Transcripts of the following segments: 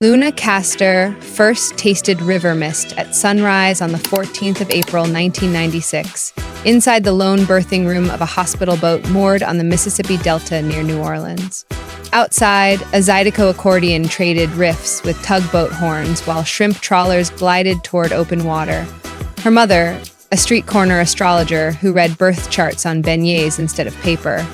Luna Castor first tasted river mist at sunrise on the 14th of April, 1996, inside the lone berthing room of a hospital boat moored on the Mississippi Delta near New Orleans. Outside, a Zydeco accordion traded riffs with tugboat horns while shrimp trawlers glided toward open water. Her mother, a street corner astrologer who read birth charts on beignets instead of paper,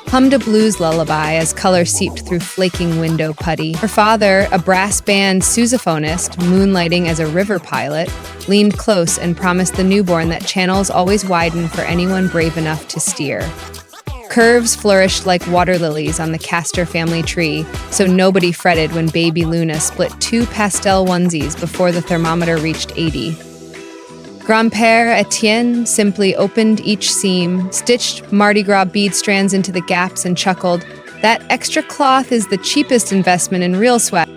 hummed a blues lullaby as color seeped through flaking window putty. Her father, a brass band sousaphonist moonlighting as a river pilot, leaned close and promised the newborn that channels always widen for anyone brave enough to steer. Curves flourished like water lilies on the Castor family tree, so nobody fretted when baby Luna split two pastel onesies before the thermometer reached 80. Grand-père Etienne simply opened each seam, stitched Mardi Gras bead strands into the gaps, and chuckled, "That extra cloth is the cheapest investment in real swag."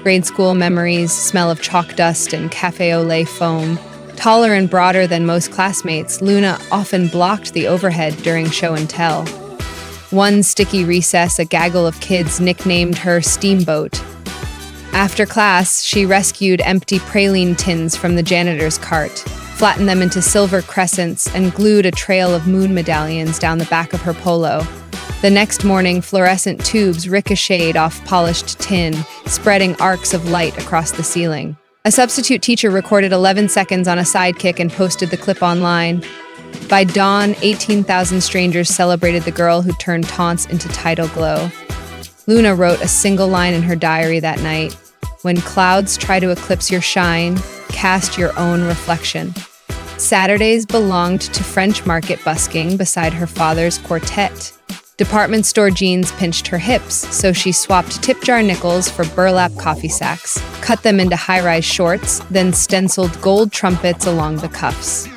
Grade school memories smell of chalk dust and cafe au lait foam. Taller and broader than most classmates, Luna often blocked the overhead during show and tell. One sticky recess, a gaggle of kids nicknamed her Steamboat. After class, she rescued empty praline tins from the janitor's cart, flattened them into silver crescents, and glued a trail of moon medallions down the back of her polo. The next morning, fluorescent tubes ricocheted off polished tin, spreading arcs of light across the ceiling. A substitute teacher recorded 11 seconds on a sidekick and posted the clip online. By dawn, 18,000 strangers celebrated the girl who turned taunts into tidal glow. Luna wrote a single line in her diary that night: "When clouds try to eclipse your shine, cast your own reflection." Saturdays belonged to French market busking beside her father's quartet. Department store jeans pinched her hips, so she swapped tip jar nickels for burlap coffee sacks, cut them into high-rise shorts, then stenciled gold trumpets along the cuffs.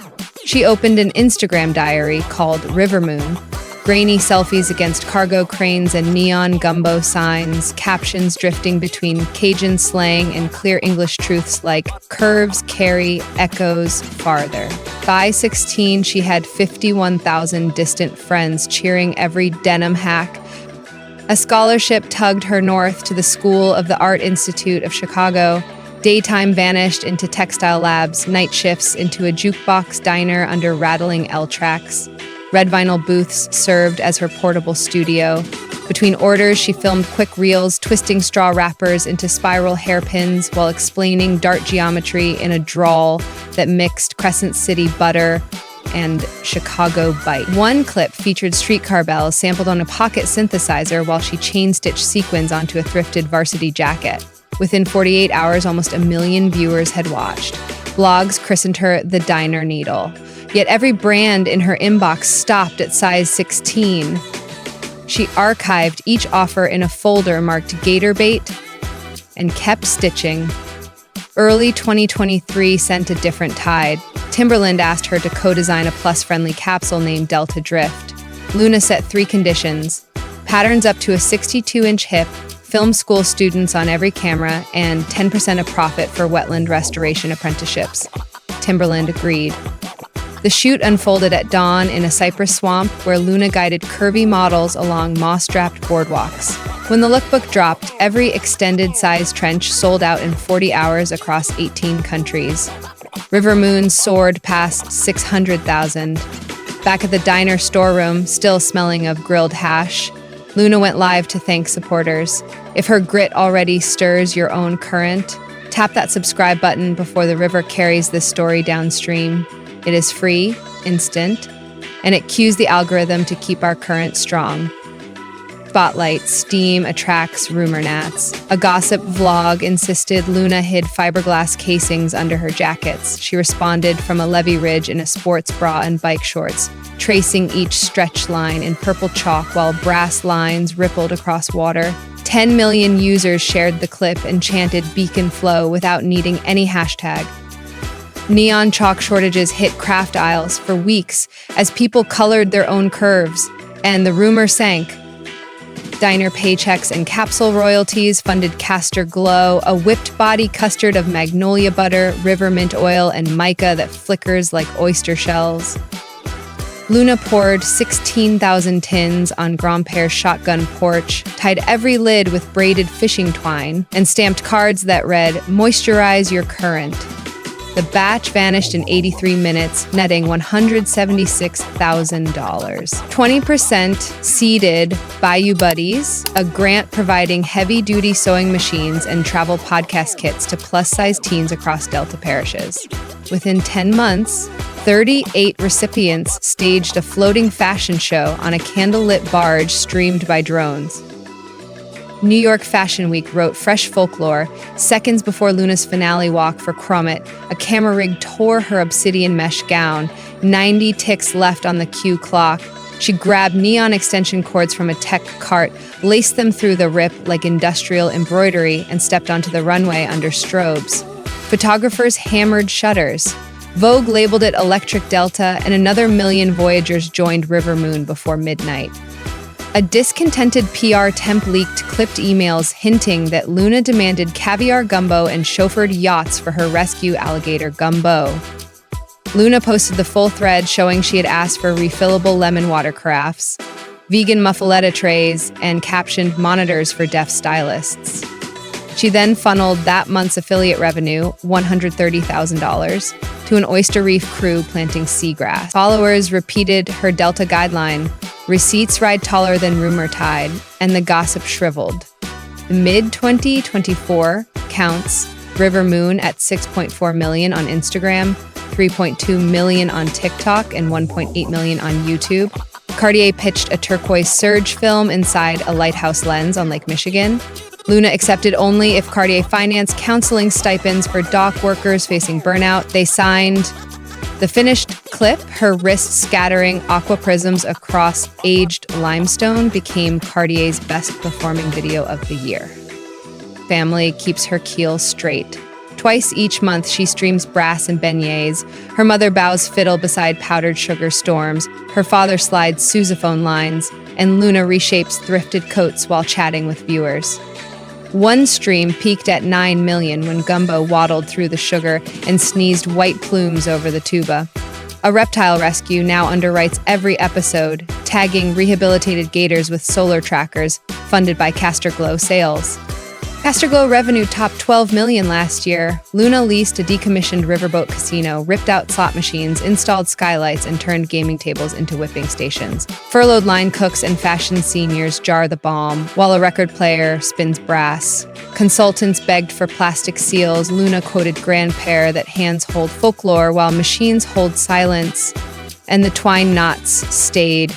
She opened an Instagram diary called River Moon, grainy selfies against cargo cranes and neon gumbo signs, captions drifting between Cajun slang and clear English truths like "curves carry echoes farther." By 16, she had 51,000 distant friends cheering every denim hack. A scholarship tugged her north to the School of the Art Institute of Chicago. Daytime vanished into textile labs, night shifts into a jukebox diner under rattling L tracks. Red vinyl booths served as her portable studio. Between orders, she filmed quick reels, twisting straw wrappers into spiral hairpins while explaining dart geometry in a drawl that mixed Crescent City butter and Chicago bite. One clip featured streetcar bells sampled on a pocket synthesizer while she chain-stitched sequins onto a thrifted varsity jacket. Within 48 hours, almost 1 million viewers had watched. Blogs christened her the Diner Needle. Yet every brand in her inbox stopped at size 16. She archived each offer in a folder marked Gator Bait and kept stitching. Early 2023 sent a different tide. Timberland asked her to co-design a plus-friendly capsule named Delta Drift. Luna set 3 conditions: patterns up to a 62-inch hip, film school students on every camera, and 10% of profit for wetland restoration apprenticeships. Timberland agreed. The shoot unfolded at dawn in a cypress swamp where Luna guided curvy models along moss-strapped boardwalks. When the lookbook dropped, every extended-size trench sold out in 40 hours across 18 countries. River Moon soared past 600,000. Back at the diner storeroom, still smelling of grilled hash, Luna went live to thank supporters. If her grit already stirs your own current, tap that subscribe button before the river carries this story downstream. It is free, instant, and it cues the algorithm to keep our current strong. Spotlight, steam attracts rumor gnats. A gossip vlog insisted Luna hid fiberglass casings under her jackets. She responded from a levee ridge in a sports bra and bike shorts, tracing each stretch line in purple chalk while brass lines rippled across water. 10 million users shared the clip and chanted "Beacon Flow" without needing any hashtag. Neon chalk shortages hit craft aisles for weeks as people colored their own curves, and the rumor sank. Diner paychecks and capsule royalties funded Castor Glow, a whipped body custard of magnolia butter, river mint oil, and mica that flickers like oyster shells. Luna poured 16,000 tins on Grandpere's shotgun porch, tied every lid with braided fishing twine, and stamped cards that read, "Moisturize your current." The batch vanished in 83 minutes, netting $176,000. 20% seeded Bayou Buddies, a grant providing heavy-duty sewing machines and travel podcast kits to plus-size teens across Delta parishes. Within 10 months, 38 recipients staged a floating fashion show on a candlelit barge streamed by drones. New York Fashion Week wrote fresh folklore. Seconds before Luna's finale walk for Cromit, a camera rig tore her obsidian mesh gown. 90 ticks left on the cue clock. She grabbed neon extension cords from a tech cart, laced them through the rip like industrial embroidery, and stepped onto the runway under strobes. Photographers hammered shutters. Vogue labeled it Electric Delta, and another million Voyagers joined River Moon before midnight. A discontented PR temp leaked clipped emails hinting that Luna demanded caviar gumbo and chauffeured yachts for her rescue alligator Gumbo. Luna posted the full thread showing she had asked for refillable lemon water carafes, vegan muffaletta trays, and captioned monitors for deaf stylists. She then funneled that month's affiliate revenue, $130,000, to an Oyster Reef crew planting seagrass. Followers repeated her Delta guideline, receipts ride taller than rumor tide, and the gossip shriveled. The mid-2024 counts River Moon at 6.4 million on Instagram, 3.2 million on TikTok, and 1.8 million on YouTube. Cartier pitched a turquoise surge film inside a lighthouse lens on Lake Michigan. Luna accepted only if Cartier financed counseling stipends for dock workers facing burnout. They signed the finished clip, her wrist scattering aqua prisms across aged limestone, became Cartier's best performing video of the year. Family keeps her keel straight. Twice each month, she streams brass and beignets. Her mother bows fiddle beside powdered sugar storms. Her father slides sousaphone lines, and Luna reshapes thrifted coats while chatting with viewers. One stream peaked at 9 million when Gumbo waddled through the sugar and sneezed white plumes over the tuba. A reptile rescue now underwrites every episode, tagging rehabilitated gators with solar trackers funded by Castor Glow sales. Castor Glow revenue topped 12 million last year. Luna leased a decommissioned riverboat casino, ripped out slot machines, installed skylights, and turned gaming tables into whipping stations. Furloughed line cooks and fashion seniors jar the bomb, while a record player spins brass. Consultants begged for plastic seals. Luna quoted Grandpere that hands hold folklore while machines hold silence, and the twine knots stayed.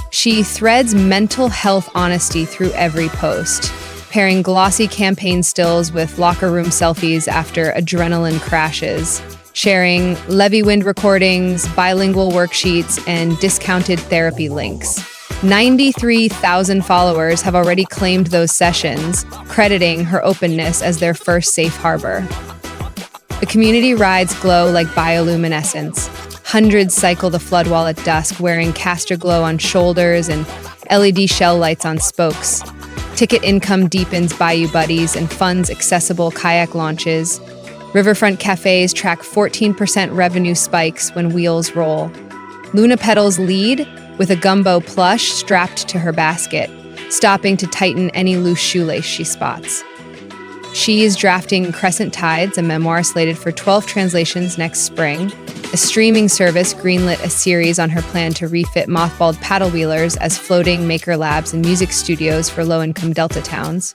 She threads mental health honesty through every post, pairing glossy campaign stills with locker room selfies after adrenaline crashes, sharing Levy-Wind recordings, bilingual worksheets, and discounted therapy links. 93,000 followers have already claimed those sessions, crediting her openness as their first safe harbor. The community rides glow like bioluminescence. Hundreds cycle the floodwall at dusk, wearing Castor Glow on shoulders and LED shell lights on spokes. Ticket income deepens Bayou Buddies and funds accessible kayak launches. Riverfront cafes track 14% revenue spikes when wheels roll. Luna pedals lead with a Gumbo plush strapped to her basket, stopping to tighten any loose shoelace she spots. She is drafting Crescent Tides, a memoir slated for 12 translations next spring. A streaming service greenlit a series on her plan to refit mothballed paddle wheelers as floating maker labs and music studios for low-income Delta towns.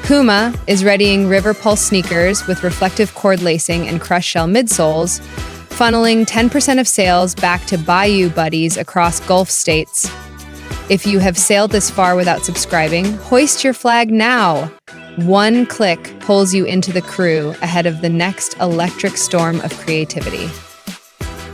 Puma is readying River Pulse sneakers with reflective cord lacing and crushed shell midsoles, funneling 10% of sales back to Bayou Buddies across Gulf states. If you have sailed this far without subscribing, hoist your flag now. One click pulls you into the crew ahead of the next electric storm of creativity.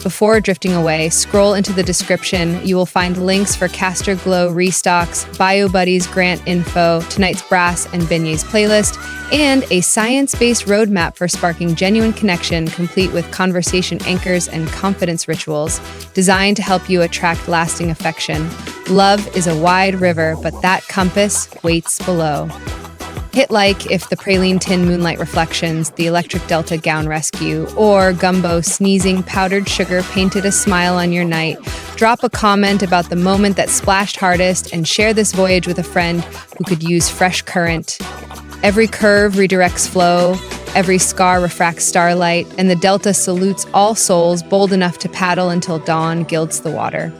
Before drifting away, scroll into the description. You will find links for Castor Glow restocks, Bayou Buddies grant info, tonight's brass and beignets playlist, and a science-based roadmap for sparking genuine connection, complete with conversation anchors and confidence rituals designed to help you attract lasting affection. Love is a wide river, but that compass waits below. Hit like if the praline tin moonlight reflections, the electric delta gown rescue, or gumbo sneezing powdered sugar painted a smile on your night. Drop a comment about the moment that splashed hardest and share this voyage with a friend who could use fresh current. Every curve redirects flow, every scar refracts starlight, and the delta salutes all souls bold enough to paddle until dawn gilds the water.